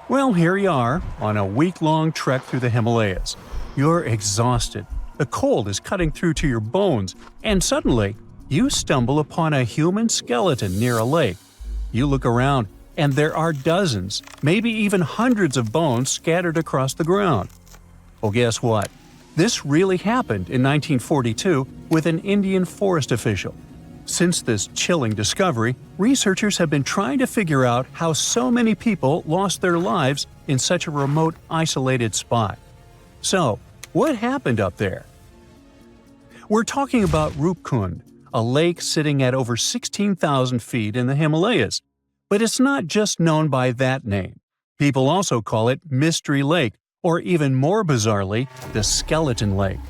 Well, here you are, on a week-long trek through the Himalayas. You're exhausted, the cold is cutting through to your bones, and suddenly, you stumble upon a human skeleton near a lake. You look around, and there are dozens, maybe even hundreds of bones scattered across the ground. Well, guess what? This really happened in 1942 with an Indian forest official. Since this chilling discovery, researchers have been trying to figure out how so many people lost their lives in such a remote, isolated spot. So, what happened up there? We're talking about Roopkund, a lake sitting at over 16,000 feet in the Himalayas. But it's not just known by that name. People also call it Mystery Lake, or even more bizarrely, the Skeleton Lake.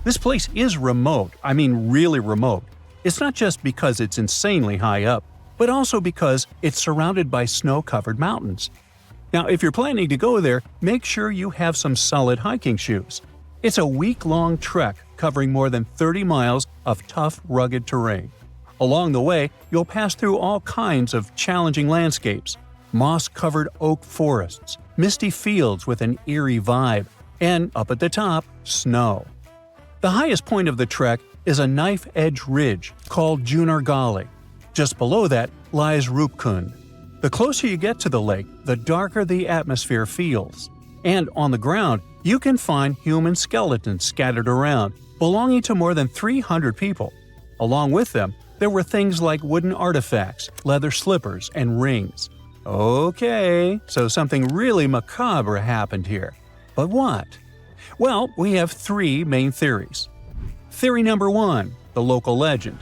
This place is remote, I mean really remote. It's not just because it's insanely high up, but also because it's surrounded by snow-covered mountains. Now, if you're planning to go there, make sure you have some solid hiking shoes. It's a week-long trek covering more than 30 miles of tough, rugged terrain. Along the way, you'll pass through all kinds of challenging landscapes: moss-covered oak forests, misty fields with an eerie vibe, and up at the top, snow. The highest point of the trek is a knife-edge ridge called Junargali. Just below that lies Roopkund. The closer you get to the lake, the darker the atmosphere feels. And on the ground, you can find human skeletons scattered around, belonging to more than 300 people. Along with them, there were things like wooden artifacts, leather slippers, and rings. Okay, so something really macabre happened here. But what? Well, we have three main theories. Theory number 1, the local legend.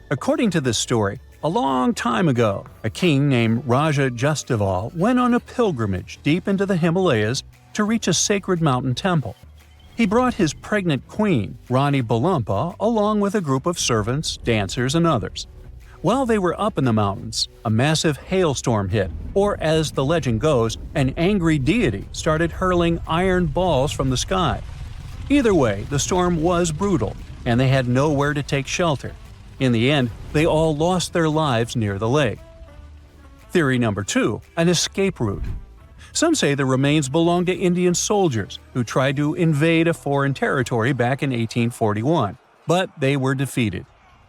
According to this story, a long time ago, a king named Raja Justival went on a pilgrimage deep into the Himalayas to reach a sacred mountain temple. He brought his pregnant queen, Rani Balumpa, along with a group of servants, dancers, and others. While they were up in the mountains, a massive hailstorm hit, or as the legend goes, an angry deity started hurling iron balls from the sky. Either way, the storm was brutal, and they had nowhere to take shelter. In the end, they all lost their lives near the lake. Theory number 2, an escape route. Some say the remains belong to Indian soldiers who tried to invade a foreign territory back in 1841, but they were defeated.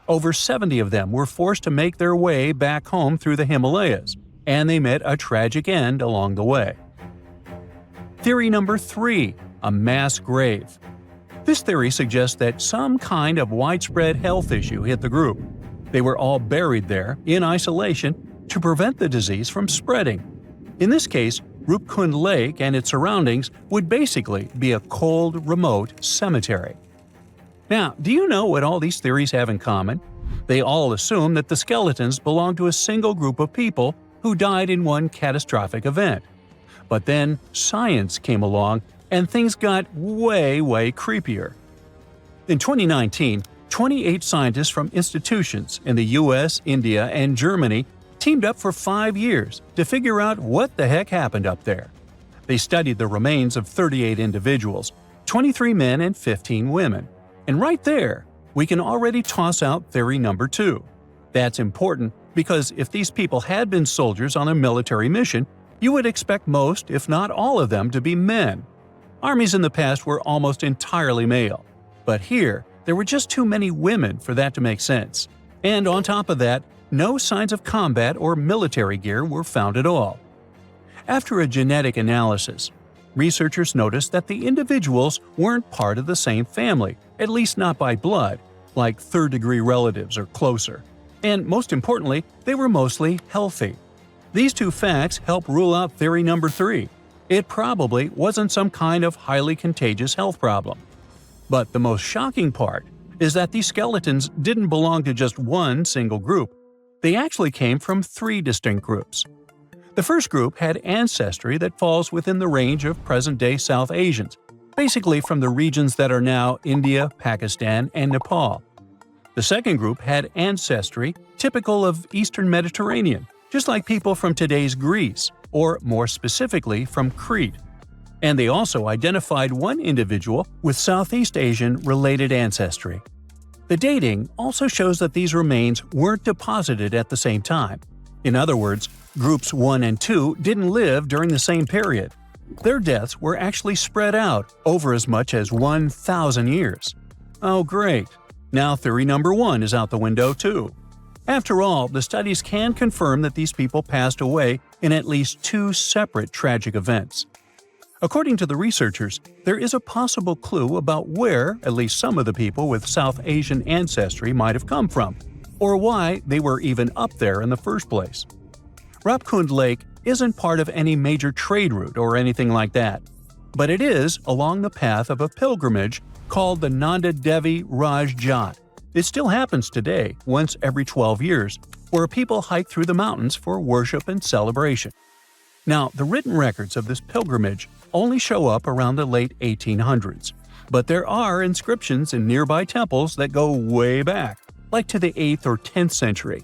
Over 70 of them were forced to make their way back home through the Himalayas, and they met a tragic end along the way. Theory number 3, a mass grave. This theory suggests that some kind of widespread health issue hit the group. They were all buried there, in isolation, to prevent the disease from spreading. In this case, Roopkund Lake and its surroundings would basically be a cold, remote cemetery. Now, do you know what all these theories have in common? They all assume that the skeletons belong to a single group of people who died in one catastrophic event. But then science came along and things got way creepier. In 2019, 28 scientists from institutions in the US, India, and Germany teamed up for 5 years to figure out what the heck happened up there. They studied the remains of 38 individuals, 23 men and 15 women. And right there, we can already toss out theory number 2. That's important because if these people had been soldiers on a military mission, you would expect most, if not all of them, to be men. Armies in the past were almost entirely male. But here, there were just too many women for that to make sense. And on top of that, no signs of combat or military gear were found at all. After a genetic analysis, researchers noticed that the individuals weren't part of the same family, at least not by blood, like third-degree relatives or closer. And most importantly, they were mostly healthy. These two facts help rule out theory number 3. It probably wasn't some kind of highly contagious health problem. But the most shocking part is that these skeletons didn't belong to just one single group. They actually came from 3 distinct groups. The first group had ancestry that falls within the range of present-day South Asians, basically from the regions that are now India, Pakistan, and Nepal. The second group had ancestry typical of Eastern Mediterranean, just like people from today's Greece, or more specifically from Crete. And they also identified one individual with Southeast Asian-related ancestry. The dating also shows that these remains weren't deposited at the same time. In other words, Groups 1 and 2 didn't live during the same period. Their deaths were actually spread out over as much as 1,000 years. Oh great, now theory number 1 is out the window too. After all, the studies can confirm that these people passed away in at least 2 separate tragic events. According to the researchers, there is a possible clue about where at least some of the people with South Asian ancestry might have come from, or why they were even up there in the first place. Roopkund Lake isn't part of any major trade route or anything like that, but it is along the path of a pilgrimage called the Nanda Devi Raj Jat. It still happens today, once every 12 years, where people hike through the mountains for worship and celebration. Now, the written records of this pilgrimage only show up around the late 1800s, but there are inscriptions in nearby temples that go way back, like to the 8th or 10th century.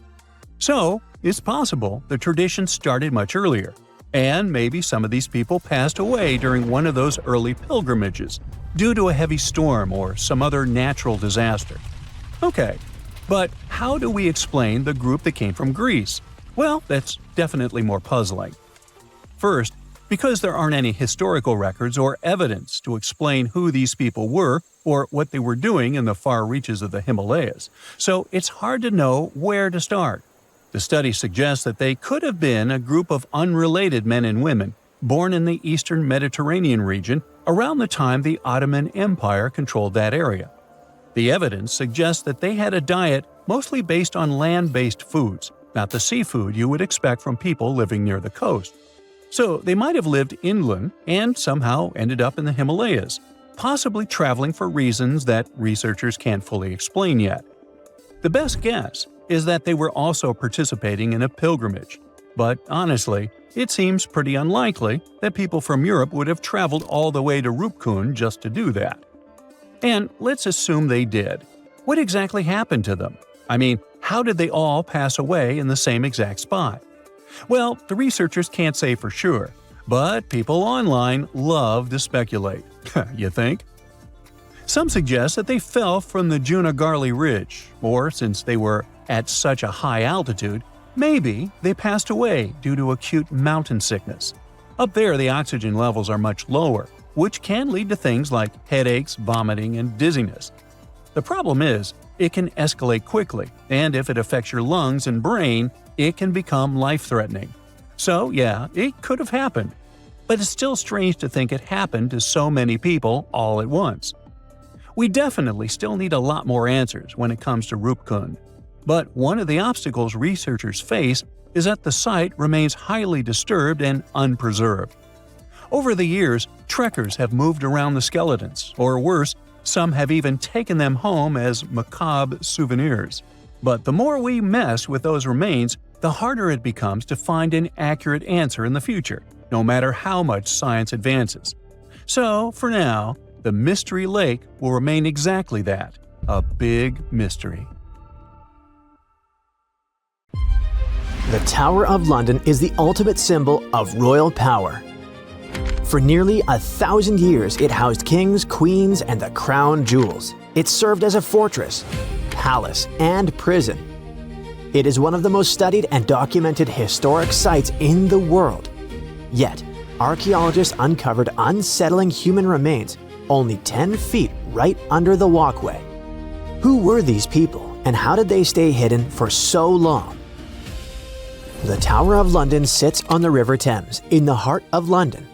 So, it's possible the tradition started much earlier, and maybe some of these people passed away during one of those early pilgrimages, due to a heavy storm or some other natural disaster. Okay, but how do we explain the group that came from Greece? Well, that's definitely more puzzling. First, because there aren't any historical records or evidence to explain who these people were or what they were doing in the far reaches of the Himalayas, so it's hard to know where to start. The study suggests that they could have been a group of unrelated men and women born in the eastern Mediterranean region around the time the Ottoman Empire controlled that area. The evidence suggests that they had a diet mostly based on land-based foods, not the seafood you would expect from people living near the coast. So they might have lived inland and somehow ended up in the Himalayas, possibly traveling for reasons that researchers can't fully explain yet. The best guess is that they were also participating in a pilgrimage, but honestly, it seems pretty unlikely that people from Europe would have traveled all the way to Roopkund just to do that. And let's assume they did. What exactly happened to them? I mean, how did they all pass away in the same exact spot? Well, the researchers can't say for sure, but people online love to speculate. You think? Some suggest that they fell from the Junagarli Ridge, or since they were at such a high altitude, maybe they passed away due to acute mountain sickness. Up there, the oxygen levels are much lower, which can lead to things like headaches, vomiting, and dizziness. The problem is, it can escalate quickly, and if it affects your lungs and brain, it can become life-threatening. So yeah, it could have happened. But it's still strange to think it happened to so many people all at once. We definitely still need a lot more answers when it comes to Roopkund. But one of the obstacles researchers face is that the site remains highly disturbed and unpreserved. Over the years, trekkers have moved around the skeletons, or worse, some have even taken them home as macabre souvenirs. But the more we mess with those remains, the harder it becomes to find an accurate answer in the future, no matter how much science advances. So, for now, the Mystery Lake will remain exactly that, a big mystery. The Tower of London is the ultimate symbol of royal power. For nearly 1,000 years, it housed kings, queens, and the crown jewels. It served as a fortress, palace, and prison. It is one of the most studied and documented historic sites in the world. Yet, archaeologists uncovered unsettling human remains only 10 feet right under the walkway. Who were these people, and how did they stay hidden for so long? The Tower of London sits on the River Thames, in the heart of London.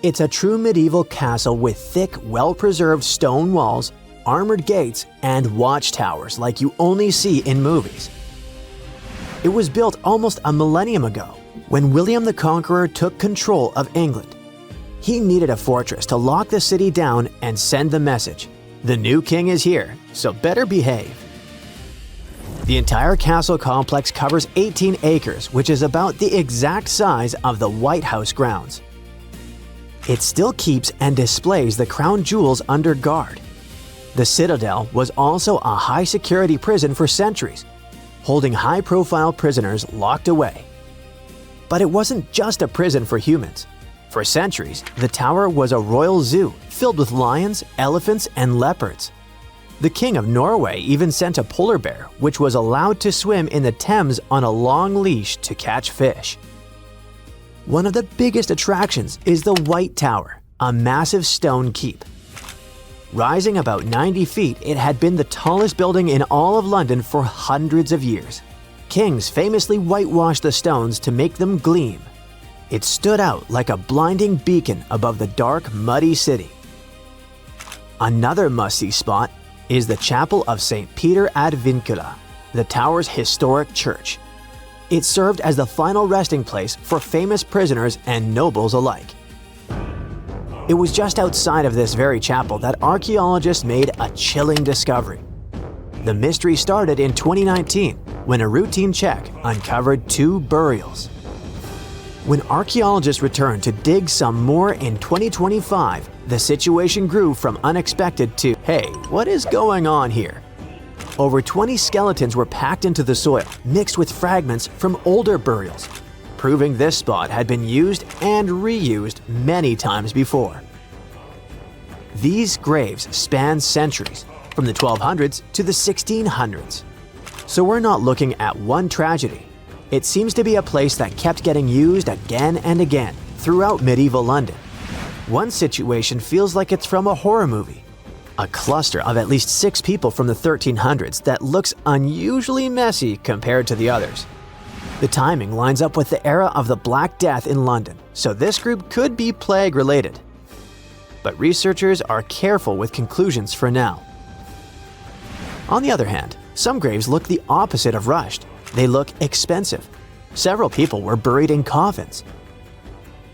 It's a true medieval castle with thick, well-preserved stone walls, armored gates, and watchtowers like you only see in movies. It was built almost a millennium ago, when William the Conqueror took control of England. He needed a fortress to lock the city down and send the message, "The new king is here, so better behave." The entire castle complex covers 18 acres, which is about the exact size of the White House grounds. It still keeps and displays the crown jewels under guard. The Citadel was also a high-security prison for centuries, holding high-profile prisoners locked away. But it wasn't just a prison for humans. For centuries, the tower was a royal zoo filled with lions, elephants, and leopards. The King of Norway even sent a polar bear, which was allowed to swim in the Thames on a long leash to catch fish. One of the biggest attractions is the White Tower, a massive stone keep. Rising about 90 feet, it had been the tallest building in all of London for hundreds of years. Kings famously whitewashed the stones to make them gleam. It stood out like a blinding beacon above the dark, muddy city. Another must-see spot is the Chapel of St. Peter ad Vincula, the tower's historic church. It served as the final resting place for famous prisoners and nobles alike. It was just outside of this very chapel that archaeologists made a chilling discovery. The mystery started in 2019 when a routine check uncovered 2 burials. When archaeologists returned to dig some more in 2025, the situation grew from unexpected to, hey, what is going on here? Over 20 skeletons were packed into the soil, mixed with fragments from older burials, proving this spot had been used and reused many times before. These graves span centuries, from the 1200s to the 1600s. So we're not looking at one tragedy. It seems to be a place that kept getting used again and again throughout medieval London. One situation feels like it's from a horror movie. A cluster of at least 6 people from the 1300s that looks unusually messy compared to the others. The timing lines up with the era of the Black Death in London, so this group could be plague-related. But researchers are careful with conclusions for now. On the other hand, some graves look the opposite of rushed. They look expensive. Several people were buried in coffins.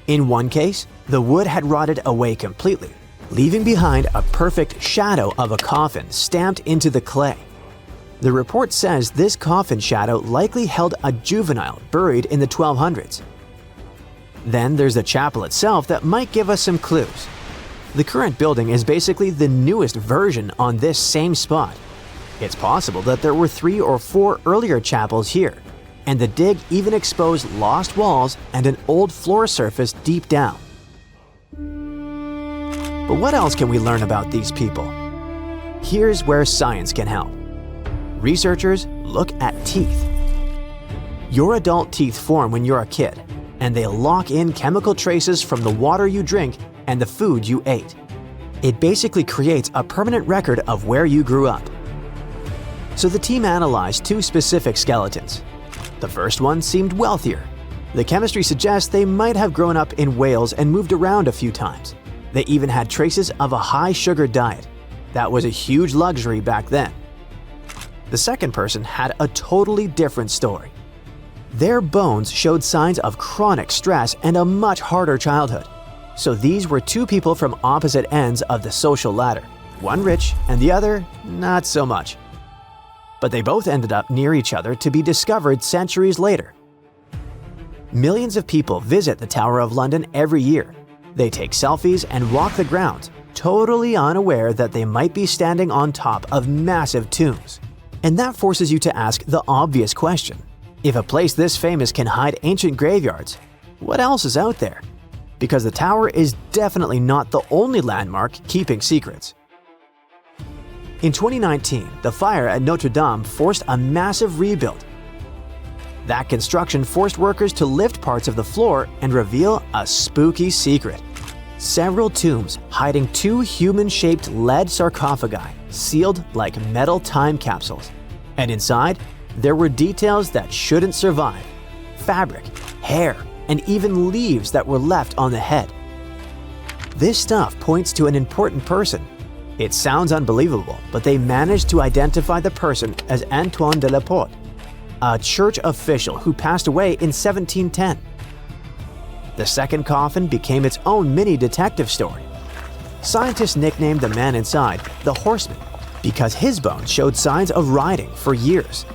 In one case, the wood had rotted away completely, leaving behind a perfect shadow of a coffin stamped into the clay. The report says this coffin shadow likely held a juvenile buried in the 1200s. Then there's the chapel itself that might give us some clues. The current building is basically the newest version on this same spot. It's possible that there were 3 or 4 earlier chapels here, and the dig even exposed lost walls and an old floor surface deep down. But what else can we learn about these people? Here's where science can help. Researchers look at teeth. Your adult teeth form when you're a kid, and they lock in chemical traces from the water you drink and the food you ate. It basically creates a permanent record of where you grew up. So the team analyzed 2 specific skeletons. The first one seemed wealthier. The chemistry suggests they might have grown up in Wales and moved around a few times. They even had traces of a high-sugar diet. That was a huge luxury back then. The second person had a totally different story. Their bones showed signs of chronic stress and a much harder childhood. So these were 2 people from opposite ends of the social ladder. One rich and the other not so much. But they both ended up near each other to be discovered centuries later. Millions of people visit the Tower of London every year. They take selfies and walk the grounds, totally unaware that they might be standing on top of massive tombs. And that forces you to ask the obvious question. If a place this famous can hide ancient graveyards, what else is out there? Because the tower is definitely not the only landmark keeping secrets. In 2019, the fire at Notre Dame forced a massive rebuild. That construction forced workers to lift parts of the floor and reveal a spooky secret. Several tombs hiding 2 human-shaped lead sarcophagi, sealed like metal time capsules. And inside, there were details that shouldn't survive: fabric, hair, and even leaves that were left on the head. This stuff points to an important person. It sounds unbelievable, but they managed to identify the person as Antoine de la Porte, a church official who passed away in 1710. The second coffin became its own mini detective story. Scientists nicknamed the man inside the Horseman because his bones showed signs of riding for years.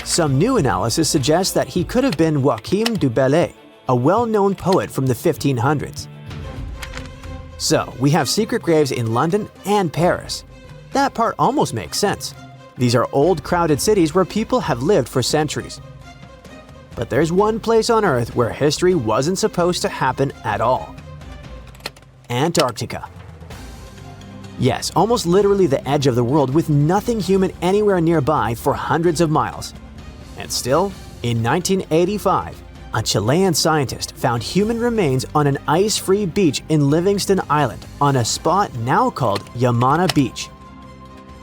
Some new analysis suggests that he could have been Joachim du Bellay, a well-known poet from the 1500s. So, we have secret graves in London and Paris. That part almost makes sense. These are old, crowded cities where people have lived for centuries. But there's one place on Earth where history wasn't supposed to happen at all: Antarctica. Yes, almost literally the edge of the world with nothing human anywhere nearby for hundreds of miles. And still, in 1985, a Chilean scientist found human remains on an ice-free beach in Livingston Island on a spot now called Yamana Beach.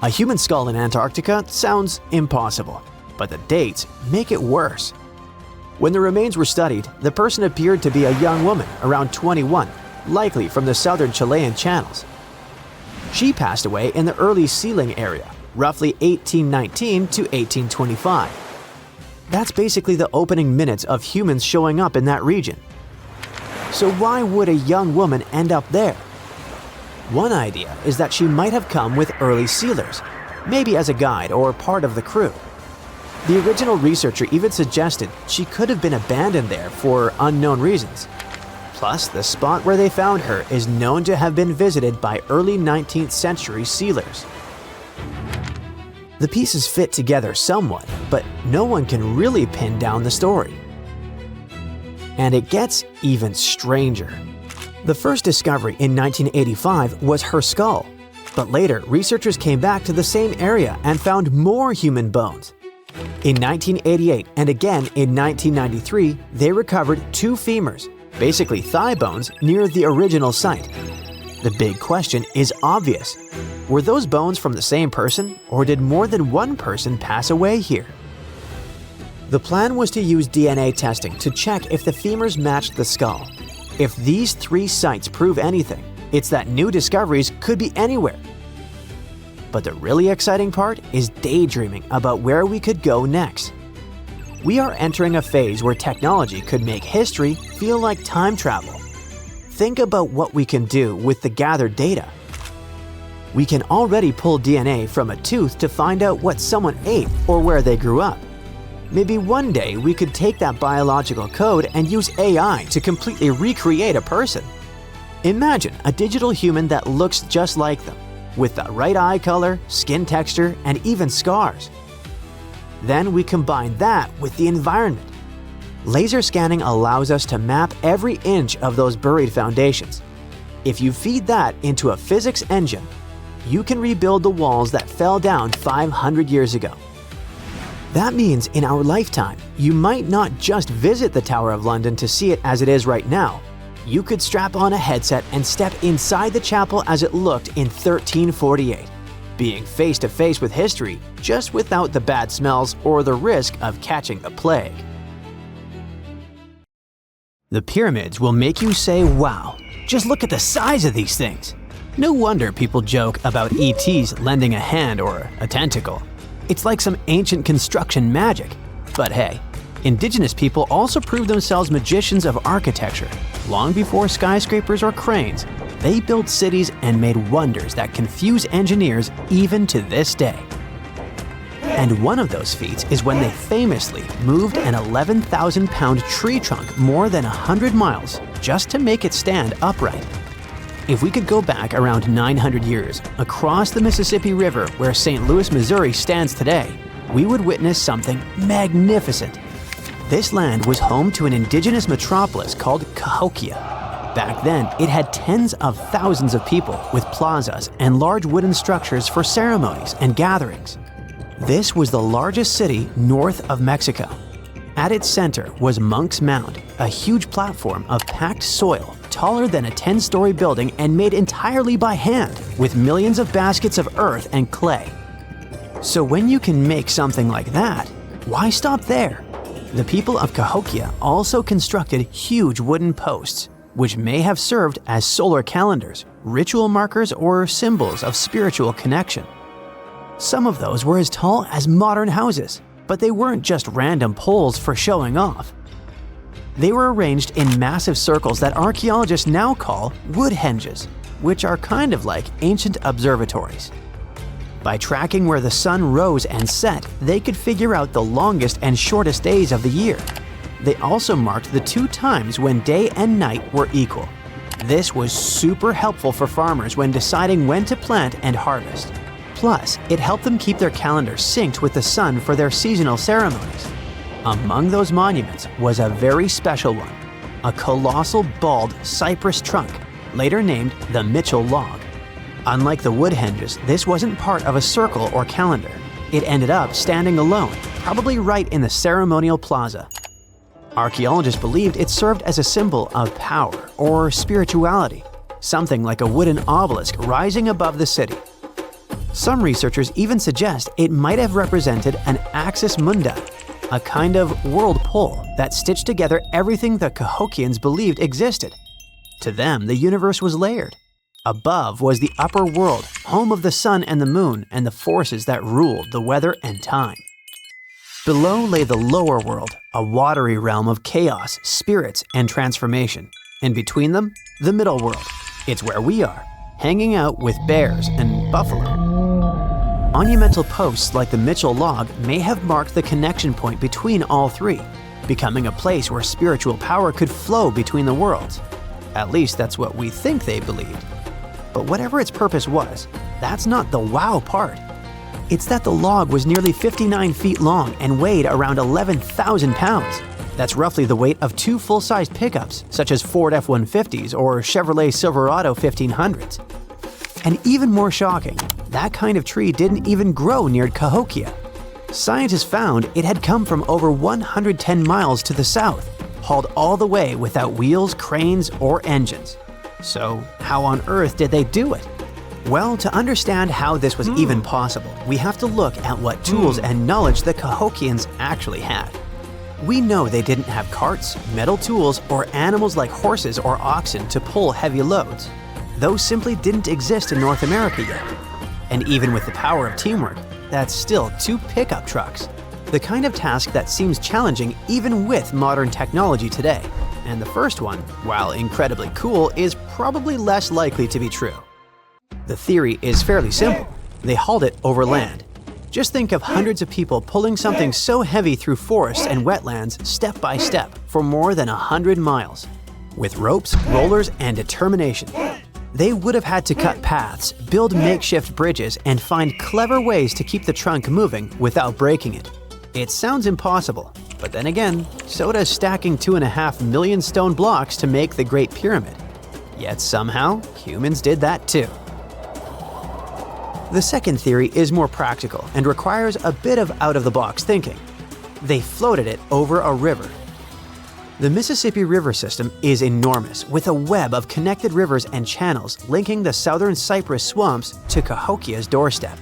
A human skull in Antarctica sounds impossible, but the dates make it worse. When the remains were studied, the person appeared to be a young woman around 21, likely from the southern Chilean channels. She passed away in the early sealing area, roughly 1819 to 1825. That's basically the opening minutes of humans showing up in that region. So why would a young woman end up there? One idea is that she might have come with early sealers, maybe as a guide or part of the crew. The original researcher even suggested she could have been abandoned there for unknown reasons. Plus, the spot where they found her is known to have been visited by early 19th century sealers. The pieces fit together somewhat, but no one can really pin down the story. And it gets even stranger. The first discovery in 1985 was her skull, but later researchers came back to the same area and found more human bones. In 1988 and again in 1993, they recovered 2 femurs, basically thigh bones, near the original site. The big question is obvious. Were those bones from the same person, or did more than one person pass away here? The plan was to use DNA testing to check if the femurs matched the skull. If these 3 sites prove anything, it's that new discoveries could be anywhere. But the really exciting part is daydreaming about where we could go next. We are entering a phase where technology could make history feel like time travel. Think about what we can do with the gathered data. We can already pull DNA from a tooth to find out what someone ate or where they grew up. Maybe one day we could take that biological code and use AI to completely recreate a person. Imagine a digital human that looks just like them, with the right eye color, skin texture, and even scars. Then we combine that with the environment. Laser scanning allows us to map every inch of those buried foundations. If you feed that into a physics engine, you can rebuild the walls that fell down 500 years ago. That means in our lifetime, you might not just visit the Tower of London to see it as it is right now. You could strap on a headset and step inside the chapel as it looked in 1348, being face to face with history, just without the bad smells or the risk of catching the plague. The pyramids will make you say, wow, just look at the size of these things. No wonder people joke about ETs lending a hand or a tentacle. It's like some ancient construction magic. But hey, indigenous people also proved themselves magicians of architecture. Long before skyscrapers or cranes, they built cities and made wonders that confuse engineers even to this day. And one of those feats is when they famously moved an 11,000-pound tree trunk more than 100 miles just to make it stand upright. If we could go back around 900 years, across the Mississippi River where St. Louis, Missouri stands today, we would witness something magnificent. This land was home to an indigenous metropolis called Cahokia. Back then, it had tens of thousands of people with plazas and large wooden structures for ceremonies and gatherings. This was the largest city north of Mexico. At its center was Monk's Mound, a huge platform of packed soil taller than a 10-story building and made entirely by hand, with millions of baskets of earth and clay. So when you can make something like that, why stop there? The people of Cahokia also constructed huge wooden posts, which may have served as solar calendars, ritual markers, or symbols of spiritual connection. Some of those were as tall as modern houses, but they weren't just random poles for showing off. They were arranged in massive circles that archaeologists now call woodhenges, which are kind of like ancient observatories. By tracking where the sun rose and set, they could figure out the longest and shortest days of the year. They also marked the 2 times when day and night were equal. This was super helpful for farmers when deciding when to plant and harvest. Plus, it helped them keep their calendars synced with the sun for their seasonal ceremonies. Among those monuments was a very special one, a colossal bald cypress trunk, later named the Mitchell Log. Unlike the wood hinges, this wasn't part of a circle or calendar. It ended up standing alone, probably right in the ceremonial plaza. Archaeologists believed it served as a symbol of power or spirituality, something like a wooden obelisk rising above the city. Some researchers even suggest it might have represented an axis mundi, a kind of world pole that stitched together everything the Cahokians believed existed. To them, the universe was layered. Above was the upper world, home of the sun and the moon and the forces that ruled the weather and time. Below lay the lower world, a watery realm of chaos, spirits, and transformation. And between them, the middle world. It's where we are, hanging out with bears and buffalo. Monumental posts like the Mitchell Log may have marked the connection point between all three, becoming a place where spiritual power could flow between the worlds. At least that's what we think they believed. But whatever its purpose was, that's not the wow part. It's that the log was nearly 59 feet long and weighed around 11,000 pounds. That's roughly the weight of 2 full-sized pickups, such as Ford F-150s or Chevrolet Silverado 1500s. And even more shocking, that kind of tree didn't even grow near Cahokia. Scientists found it had come from over 110 miles to the south, hauled all the way without wheels, cranes, or engines. So how on earth did they do it? Well, to understand how this was even possible, we have to look at what tools and knowledge the Cahokians actually had. We know they didn't have carts, metal tools, or animals like horses or oxen to pull heavy loads. Those simply didn't exist in North America yet. And even with the power of teamwork, that's still 2 pickup trucks. The kind of task that seems challenging even with modern technology today. And the first one, while incredibly cool, is probably less likely to be true. The theory is fairly simple. They hauled it over land. Just think of hundreds of people pulling something so heavy through forests and wetlands step by step for more than 100 miles. With ropes, rollers, and determination. They would have had to cut paths, build makeshift bridges, and find clever ways to keep the trunk moving without breaking it. It sounds impossible, but then again, so does stacking 2.5 million stone blocks to make the Great Pyramid. Yet somehow, humans did that too. The second theory is more practical and requires a bit of out-of-the-box thinking. They floated it over a river. The Mississippi River system is enormous, with a web of connected rivers and channels linking the southern cypress swamps to Cahokia's doorstep.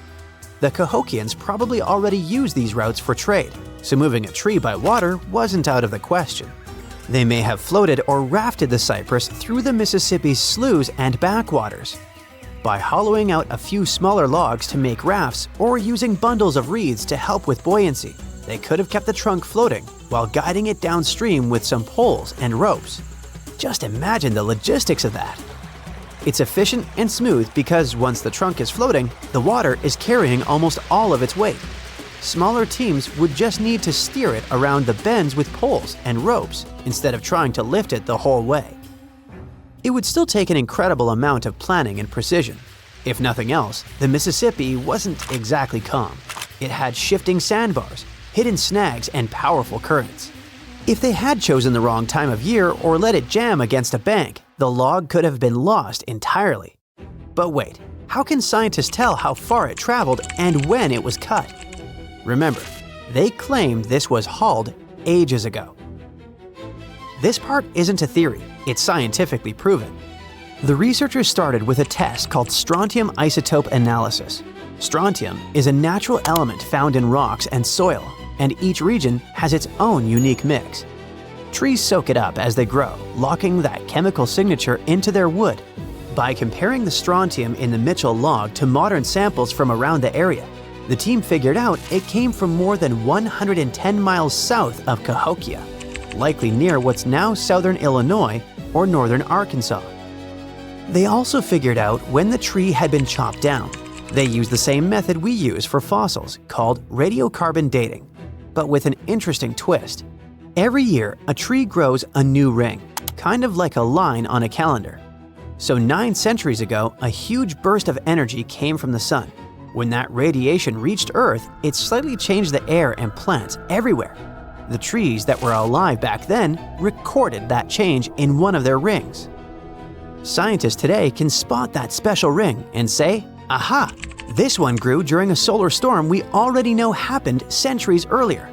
The Cahokians probably already used these routes for trade, so moving a tree by water wasn't out of the question. They may have floated or rafted the cypress through the Mississippi's sloughs and backwaters. By hollowing out a few smaller logs to make rafts or using bundles of reeds to help with buoyancy, they could have kept the trunk floating while guiding it downstream with some poles and ropes. Just imagine the logistics of that. It's efficient and smooth because once the trunk is floating, the water is carrying almost all of its weight. Smaller teams would just need to steer it around the bends with poles and ropes instead of trying to lift it the whole way. It would still take an incredible amount of planning and precision. If nothing else, the Mississippi wasn't exactly calm. It had shifting sandbars, hidden snags, and powerful currents. If they had chosen the wrong time of year or let it jam against a bank, the log could have been lost entirely. But wait, how can scientists tell how far it traveled and when it was cut? Remember, they claimed this was hauled ages ago. This part isn't a theory, it's scientifically proven. The researchers started with a test called strontium isotope analysis. Strontium is a natural element found in rocks and soil, and each region has its own unique mix. Trees soak it up as they grow, locking that chemical signature into their wood. By comparing the strontium in the Mitchell log to modern samples from around the area, the team figured out it came from more than 110 miles south of Cahokia, likely near what's now southern Illinois or northern Arkansas. They also figured out when the tree had been chopped down. They used the same method we use for fossils, called radiocarbon dating, but with an interesting twist. Every year, a tree grows a new ring, kind of like a line on a calendar. So 9 centuries ago, a huge burst of energy came from the sun. When that radiation reached Earth, it slightly changed the air and plants everywhere. The trees that were alive back then recorded that change in one of their rings. Scientists today can spot that special ring and say, aha, this one grew during a solar storm we already know happened centuries earlier.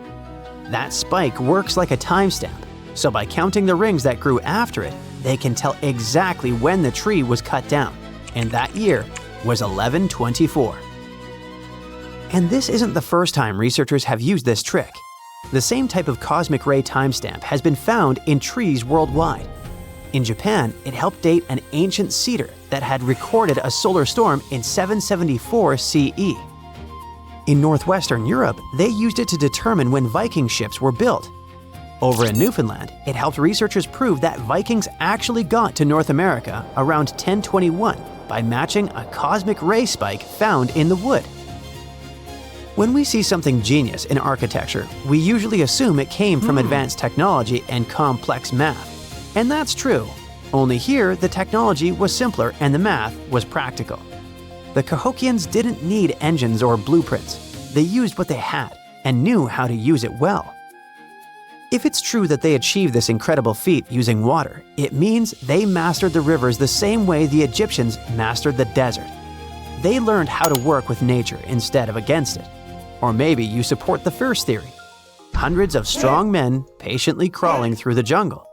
That spike works like a timestamp, so by counting the rings that grew after it, they can tell exactly when the tree was cut down, and that year was 1124. And this isn't the first time researchers have used this trick. The same type of cosmic ray timestamp has been found in trees worldwide. In Japan, it helped date an ancient cedar that had recorded a solar storm in 774 CE. In northwestern Europe, they used it to determine when Viking ships were built. Over in Newfoundland, it helped researchers prove that Vikings actually got to North America around 1021 by matching a cosmic ray spike found in the wood. When we see something genius in architecture, we usually assume it came from advanced technology and complex math. And that's true. Only here, the technology was simpler and the math was practical. The Cahokians didn't need engines or blueprints. They used what they had and knew how to use it well. If it's true that they achieved this incredible feat using water, it means they mastered the rivers the same way the Egyptians mastered the desert. They learned how to work with nature instead of against it. Or maybe you support the first theory. Hundreds of strong men patiently crawling through the jungle.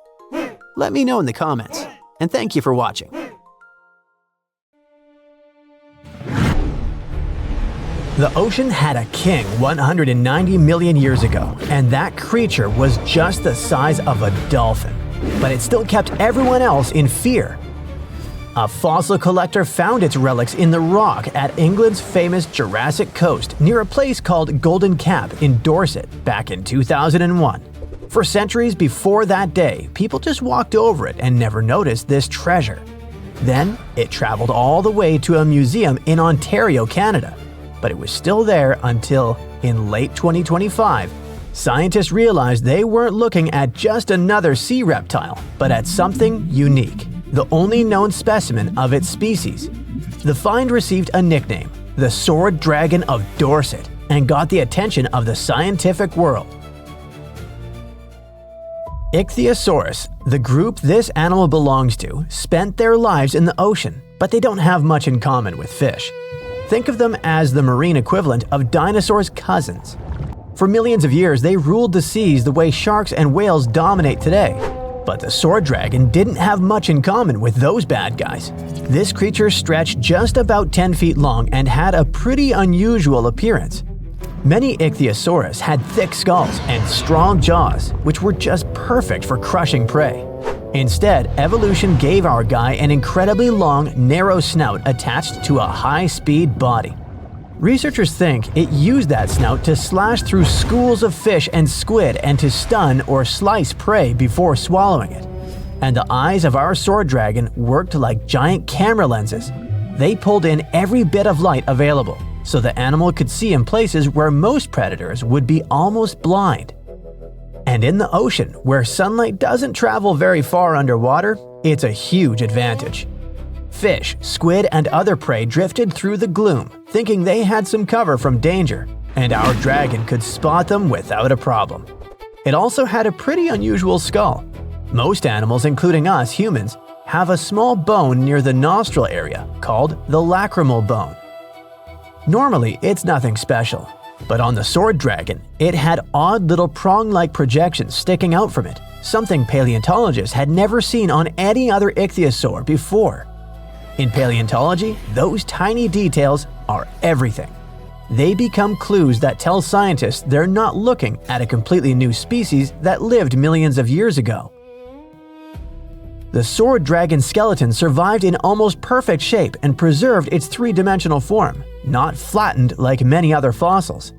Let me know in the comments, and thank you for watching. The ocean had a king 190 million years ago, and that creature was just the size of a dolphin. But it still kept everyone else in fear. A fossil collector found its relics in the rock at England's famous Jurassic Coast near a place called Golden Cap in Dorset back in 2001. For centuries before that day, people just walked over it and never noticed this treasure. Then, it traveled all the way to a museum in Ontario, Canada. But it was still there until, in late 2025, scientists realized they weren't looking at just another sea reptile, but at something unique, the only known specimen of its species. The find received a nickname, the Sword Dragon of Dorset, and got the attention of the scientific world. Ichthyosaurus, the group this animal belongs to, spent their lives in the ocean, but they don't have much in common with fish. Think of them as the marine equivalent of dinosaurs' cousins. For millions of years, they ruled the seas the way sharks and whales dominate today. But the sword dragon didn't have much in common with those bad guys. This creature stretched just about 10 feet long and had a pretty unusual appearance. Many ichthyosaurs had thick skulls and strong jaws, which were just perfect for crushing prey. Instead, evolution gave our guy an incredibly long, narrow snout attached to a high-speed body. Researchers think it used that snout to slash through schools of fish and squid and to stun or slice prey before swallowing it. And the eyes of our sword dragon worked like giant camera lenses. They pulled in every bit of light available, so the animal could see in places where most predators would be almost blind. And in the ocean, where sunlight doesn't travel very far underwater, it's a huge advantage. Fish, squid, and other prey drifted through the gloom, thinking they had some cover from danger, and our dragon could spot them without a problem. It also had a pretty unusual skull. Most animals, including us humans, have a small bone near the nostril area called the lacrimal bone. Normally, it's nothing special. But on the sword dragon, it had odd little prong-like projections sticking out from it, something paleontologists had never seen on any other ichthyosaur before. In paleontology, those tiny details are everything. They become clues that tell scientists they're not looking at a completely new species that lived millions of years ago. The sword dragon skeleton survived in almost perfect shape and preserved its three-dimensional form, not flattened like many other fossils.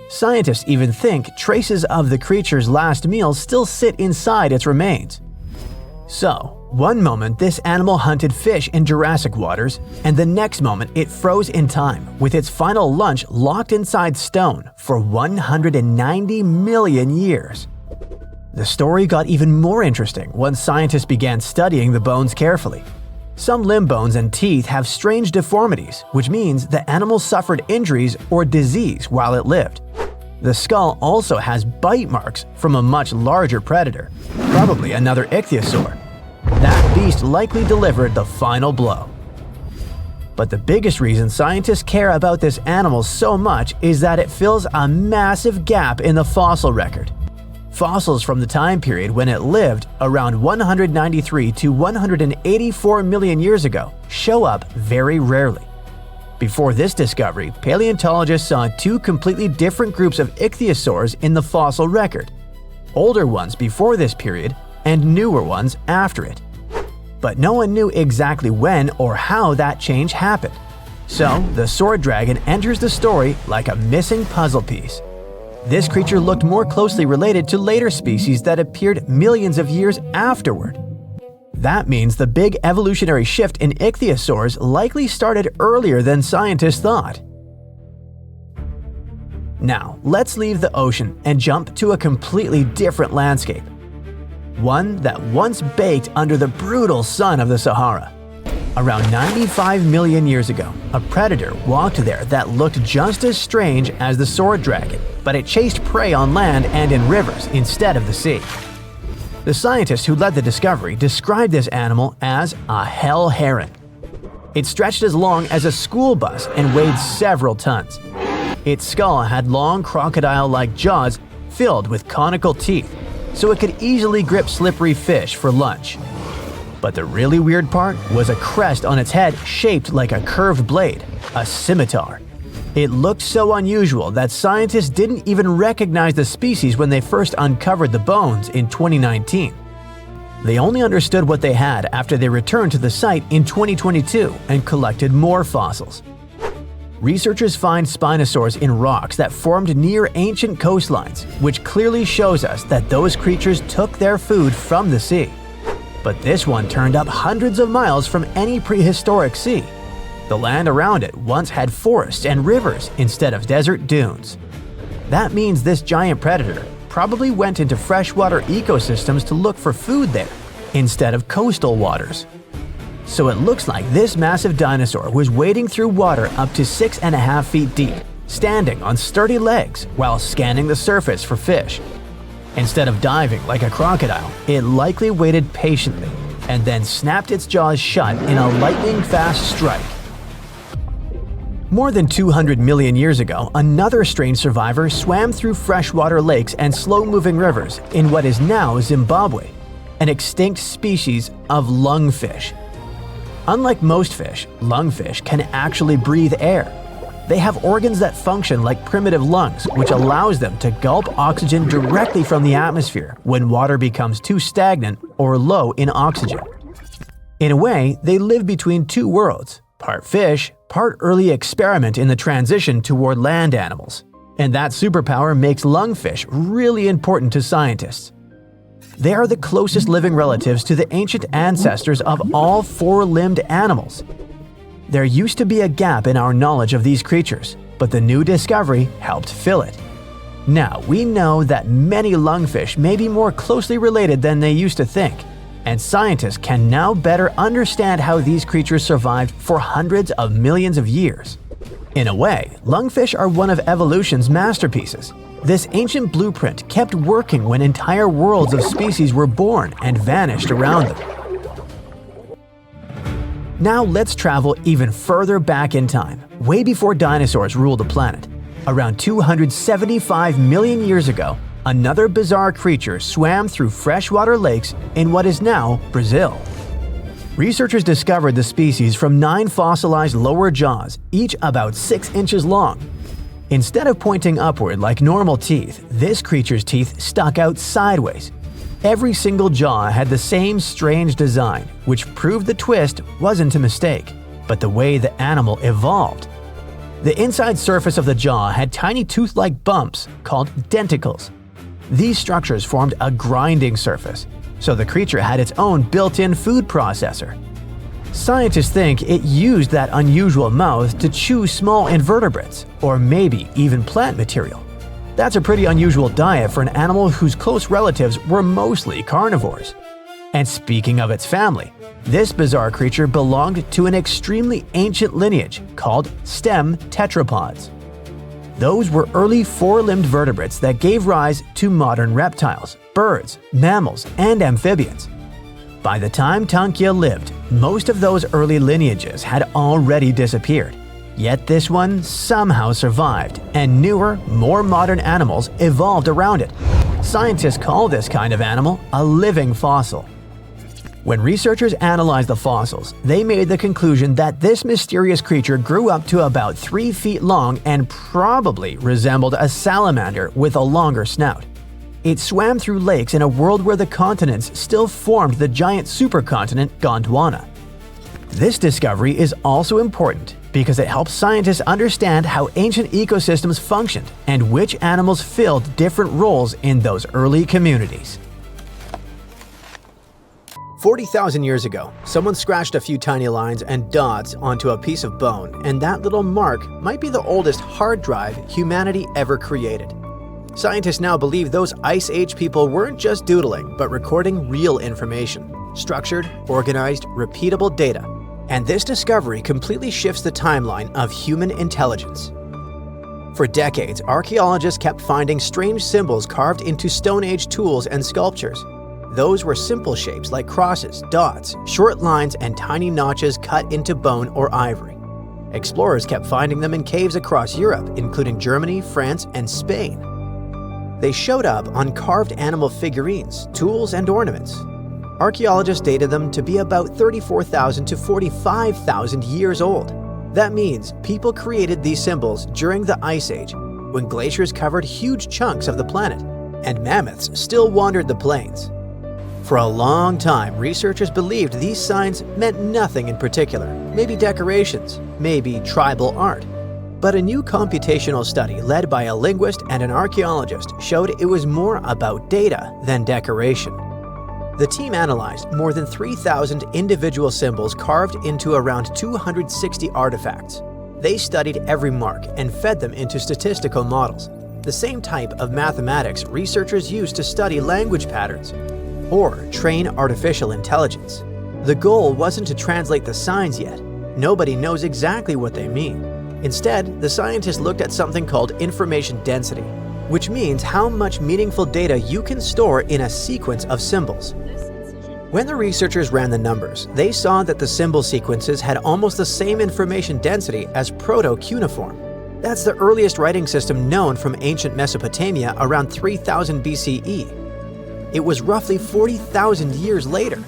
Scientists even think traces of the creature's last meal still sit inside its remains. So, one moment this animal hunted fish in Jurassic waters, and the next moment it froze in time, with its final lunch locked inside stone for 190 million years. The story got even more interesting once scientists began studying the bones carefully. Some limb bones and teeth have strange deformities, which means the animal suffered injuries or disease while it lived. The skull also has bite marks from a much larger predator, probably another ichthyosaur. That beast likely delivered the final blow. But the biggest reason scientists care about this animal so much is that it fills a massive gap in the fossil record. Fossils from the time period when it lived, around 193 to 184 million years ago, show up very rarely. Before this discovery, paleontologists saw two completely different groups of ichthyosaurs in the fossil record: older ones before this period and newer ones after it. But no one knew exactly when or how that change happened. So, the sword dragon enters the story like a missing puzzle piece. This creature looked more closely related to later species that appeared millions of years afterward. That means the big evolutionary shift in ichthyosaurs likely started earlier than scientists thought. Now, let's leave the ocean and jump to a completely different landscape. One that once baked under the brutal sun of the Sahara. Around 95 million years ago, a predator walked there that looked just as strange as the sword dragon, but it chased prey on land and in rivers instead of the sea. The scientist who led the discovery described this animal as a hell heron. It stretched as long as a school bus and weighed several tons. Its skull had long crocodile-like jaws filled with conical teeth, so it could easily grip slippery fish for lunch. But the really weird part was a crest on its head shaped like a curved blade, a scimitar. It looked so unusual that scientists didn't even recognize the species when they first uncovered the bones in 2019. They only understood what they had after they returned to the site in 2022 and collected more fossils. Researchers find spinosaurs in rocks that formed near ancient coastlines, which clearly shows us that those creatures took their food from the sea. But this one turned up hundreds of miles from any prehistoric sea. The land around it once had forests and rivers instead of desert dunes. That means this giant predator probably went into freshwater ecosystems to look for food there, instead of coastal waters. So it looks like this massive dinosaur was wading through water up to 6.5 feet deep, standing on sturdy legs while scanning the surface for fish. Instead of diving like a crocodile, it likely waited patiently and then snapped its jaws shut in a lightning-fast strike. More than 200 million years ago, another strange survivor swam through freshwater lakes and slow-moving rivers in what is now Zimbabwe, an extinct species of lungfish. Unlike most fish, lungfish can actually breathe air. They have organs that function like primitive lungs, which allows them to gulp oxygen directly from the atmosphere when water becomes too stagnant or low in oxygen. In a way, they live between two worlds, part fish, part early experiment in the transition toward land animals. And that superpower makes lungfish really important to scientists. They are the closest living relatives to the ancient ancestors of all four-limbed animals. There used to be a gap in our knowledge of these creatures, but the new discovery helped fill it. Now we know that many lungfish may be more closely related than they used to think, and scientists can now better understand how these creatures survived for hundreds of millions of years. In a way, lungfish are one of evolution's masterpieces. This ancient blueprint kept working when entire worlds of species were born and vanished around them. Now let's travel even further back in time, way before dinosaurs ruled the planet. Around 275 million years ago, another bizarre creature swam through freshwater lakes in what is now Brazil. Researchers discovered the species from 9 fossilized lower jaws, each about 6 inches long. Instead of pointing upward like normal teeth, this creature's teeth stuck out sideways. Every single jaw had the same strange design, which proved the twist wasn't a mistake, but the way the animal evolved. The inside surface of the jaw had tiny tooth-like bumps called denticles. These structures formed a grinding surface, so the creature had its own built-in food processor. Scientists think it used that unusual mouth to chew small invertebrates, or maybe even plant material. That's a pretty unusual diet for an animal whose close relatives were mostly carnivores. And speaking of its family, this bizarre creature belonged to an extremely ancient lineage called stem tetrapods. Those were early four-limbed vertebrates that gave rise to modern reptiles, birds, mammals, and amphibians. By the time Cahokia lived, most of those early lineages had already disappeared. Yet this one somehow survived, and newer, more modern animals evolved around it. Scientists call this kind of animal a living fossil. When researchers analyzed the fossils, they made the conclusion that this mysterious creature grew up to about 3 feet long and probably resembled a salamander with a longer snout. It swam through lakes in a world where the continents still formed the giant supercontinent Gondwana. This discovery is also important because it helps scientists understand how ancient ecosystems functioned and which animals filled different roles in those early communities. 40,000 years ago, someone scratched a few tiny lines and dots onto a piece of bone, and that little mark might be the oldest hard drive humanity ever created. Scientists now believe those Ice Age people weren't just doodling, but recording real information, structured, organized, repeatable data. And this discovery completely shifts the timeline of human intelligence. For decades, archaeologists kept finding strange symbols carved into Stone Age tools and sculptures. Those were simple shapes like crosses, dots, short lines, and tiny notches cut into bone or ivory. Explorers kept finding them in caves across Europe, including Germany, France, and Spain. They showed up on carved animal figurines, tools, and ornaments. Archaeologists dated them to be about 34,000 to 45,000 years old. That means people created these symbols during the Ice Age, when glaciers covered huge chunks of the planet, and mammoths still wandered the plains. For a long time, researchers believed these signs meant nothing in particular, maybe decorations, maybe tribal art. But a new computational study led by a linguist and an archaeologist showed it was more about data than decoration. The team analyzed more than 3,000 individual symbols carved into around 260 artifacts. They studied every mark and fed them into statistical models, the same type of mathematics researchers use to study language patterns or train artificial intelligence. The goal wasn't to translate the signs yet. Nobody knows exactly what they mean. Instead, the scientists looked at something called information density, which means how much meaningful data you can store in a sequence of symbols. When the researchers ran the numbers, they saw that the symbol sequences had almost the same information density as Proto-Cuneiform. That's the earliest writing system known from ancient Mesopotamia around 3000 BCE. It was roughly 40,000 years later.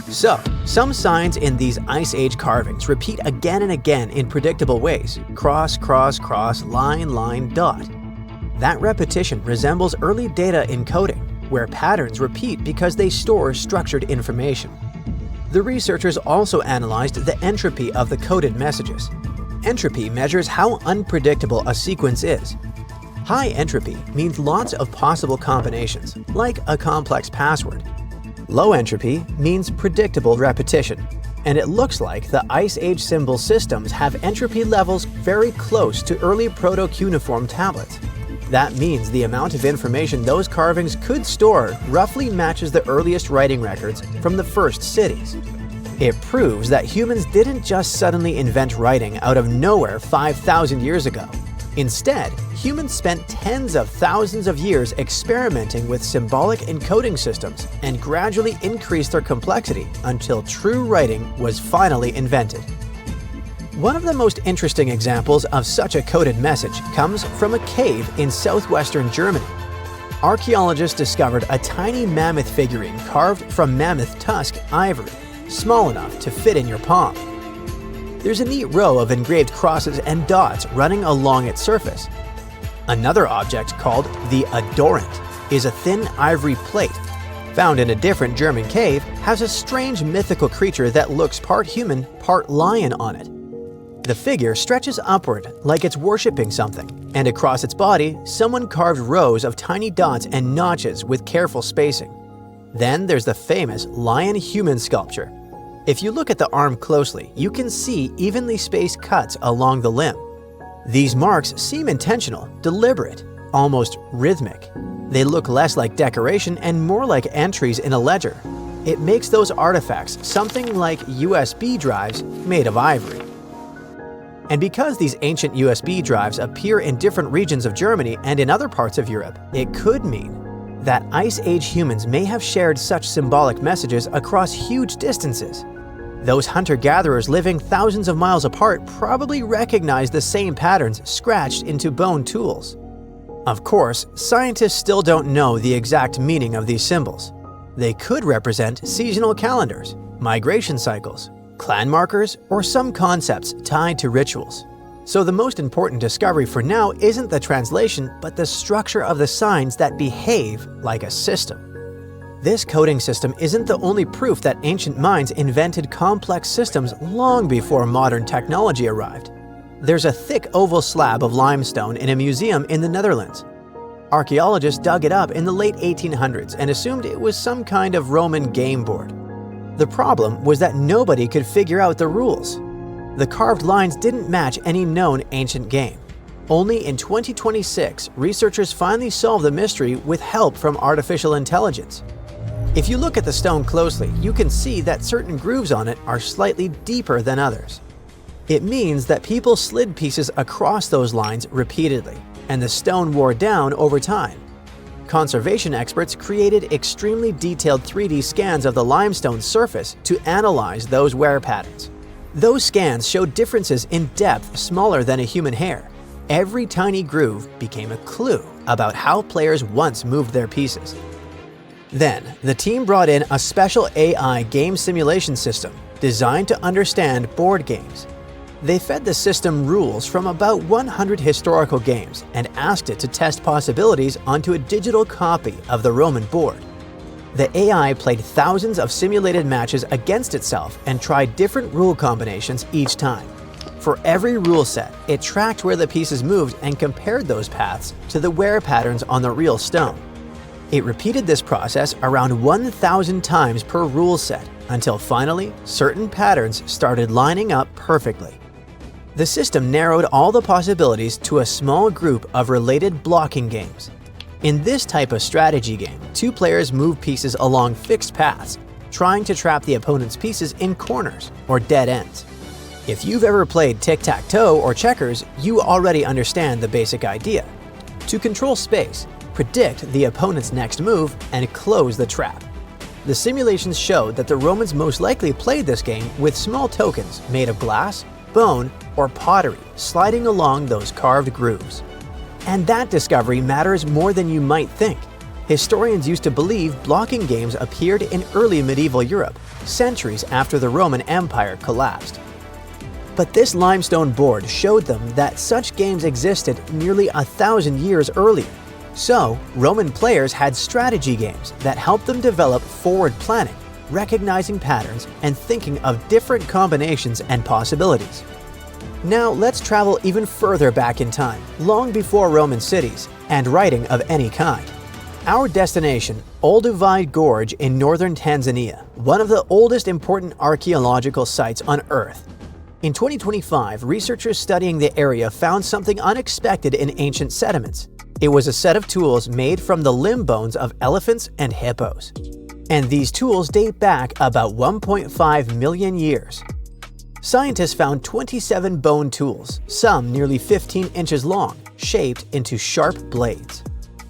So, some signs in these Ice Age carvings repeat again and again in predictable ways: cross, cross, cross, line, line, dot. That repetition resembles early data encoding, where patterns repeat because they store structured information. The researchers also analyzed the entropy of the coded messages. Entropy measures how unpredictable a sequence is. High entropy means lots of possible combinations, like a complex password. Low entropy means predictable repetition, and it looks like the Ice Age symbol systems have entropy levels very close to early Proto-Cuneiform tablets. That means the amount of information those carvings could store roughly matches the earliest writing records from the first cities. It proves that humans didn't just suddenly invent writing out of nowhere 5,000 years ago. Instead, humans spent tens of thousands of years experimenting with symbolic encoding systems and gradually increased their complexity until true writing was finally invented. One of the most interesting examples of such a coded message comes from a cave in southwestern Germany. Archaeologists discovered a tiny mammoth figurine carved from mammoth tusk ivory, small enough to fit in your palm. There's a neat row of engraved crosses and dots running along its surface. Another object called the adorant is a thin ivory plate. Found in a different German cave, has a strange mythical creature that looks part human, part lion on it. The figure stretches upward like it's worshipping something, and across its body, someone carved rows of tiny dots and notches with careful spacing. Then there's the famous lion-human sculpture. If you look at the arm closely, you can see evenly spaced cuts along the limb. These marks seem intentional, deliberate, almost rhythmic. They look less like decoration and more like entries in a ledger. It makes those artifacts something like USB drives made of ivory. And because these ancient USB drives appear in different regions of Germany and in other parts of Europe, it could mean that Ice Age humans may have shared such symbolic messages across huge distances. Those hunter-gatherers living thousands of miles apart probably recognized the same patterns scratched into bone tools. Of course, scientists still don't know the exact meaning of these symbols. They could represent seasonal calendars, migration cycles, clan markers, or some concepts tied to rituals. So the most important discovery for now isn't the translation, but the structure of the signs that behave like a system. This coding system isn't the only proof that ancient minds invented complex systems long before modern technology arrived. There's a thick oval slab of limestone in a museum in the Netherlands. Archaeologists dug it up in the late 1800s and assumed it was some kind of Roman game board. The problem was that nobody could figure out the rules. The carved lines didn't match any known ancient game. Only in 2026, researchers finally solved the mystery with help from artificial intelligence. If you look at the stone closely, you can see that certain grooves on it are slightly deeper than others. It means that people slid pieces across those lines repeatedly, and the stone wore down over time. Conservation experts created extremely detailed 3D scans of the limestone surface to analyze those wear patterns. Those scans showed differences in depth smaller than a human hair. Every tiny groove became a clue about how players once moved their pieces. Then, the team brought in a special AI game simulation system designed to understand board games. They fed the system rules from about 100 historical games and asked it to test possibilities onto a digital copy of the Roman board. The AI played thousands of simulated matches against itself and tried different rule combinations each time. For every rule set, it tracked where the pieces moved and compared those paths to the wear patterns on the real stone. It repeated this process around 1,000 times per rule set until finally certain patterns started lining up perfectly. The system narrowed all the possibilities to a small group of related blocking games. In this type of strategy game, two players move pieces along fixed paths, trying to trap the opponent's pieces in corners or dead ends. If you've ever played tic-tac-toe or checkers, you already understand the basic idea. To control space, predict the opponent's next move, and close the trap. The simulations showed that the Romans most likely played this game with small tokens made of glass, bone, or pottery sliding along those carved grooves. And that discovery matters more than you might think. Historians used to believe blocking games appeared in early medieval Europe, centuries after the Roman Empire collapsed. But this limestone board showed them that such games existed nearly 1,000 years earlier. So, Roman players had strategy games that helped them develop forward planning, recognizing patterns, and thinking of different combinations and possibilities. Now let's travel even further back in time, long before Roman cities and writing of any kind. Our destination, Olduvai Gorge in northern Tanzania, one of the oldest important archaeological sites on Earth. In 2025, researchers studying the area found something unexpected in ancient sediments. It was a set of tools made from the limb bones of elephants and hippos. And these tools date back about 1.5 million years. Scientists found 27 bone tools, some nearly 15 inches long, shaped into sharp blades.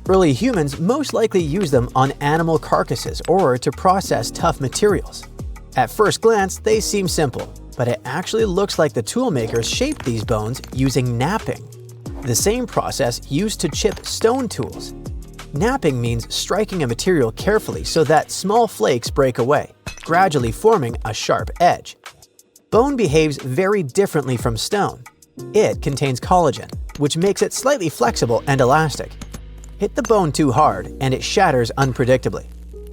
Early humans most likely used them on animal carcasses or to process tough materials. At first glance, they seem simple, but it actually looks like the toolmakers shaped these bones using knapping, the same process used to chip stone tools. Knapping means striking a material carefully so that small flakes break away, gradually forming a sharp edge. Bone behaves very differently from stone. It contains collagen, which makes it slightly flexible and elastic. Hit the bone too hard and it shatters unpredictably.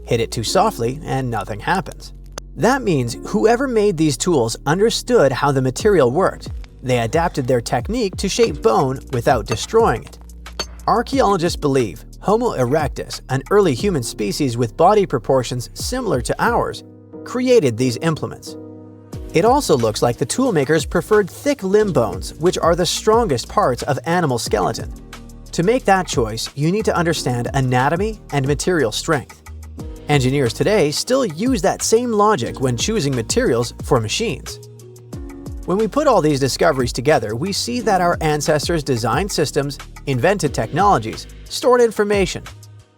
Hit it too softly and nothing happens. That means whoever made these tools understood how the material worked. They adapted their technique to shape bone without destroying it. Archaeologists believe Homo erectus, an early human species with body proportions similar to ours, created these implements. It also looks like the toolmakers preferred thick limb bones, which are the strongest parts of animal skeleton. To make that choice, you need to understand anatomy and material strength. Engineers today still use that same logic when choosing materials for machines. When we put all these discoveries together, we see that our ancestors designed systems, invented technologies, stored information,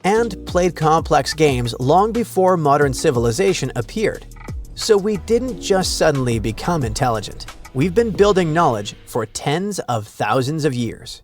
and played complex games long before modern civilization appeared. So we didn't just suddenly become intelligent. We've been building knowledge for tens of thousands of years.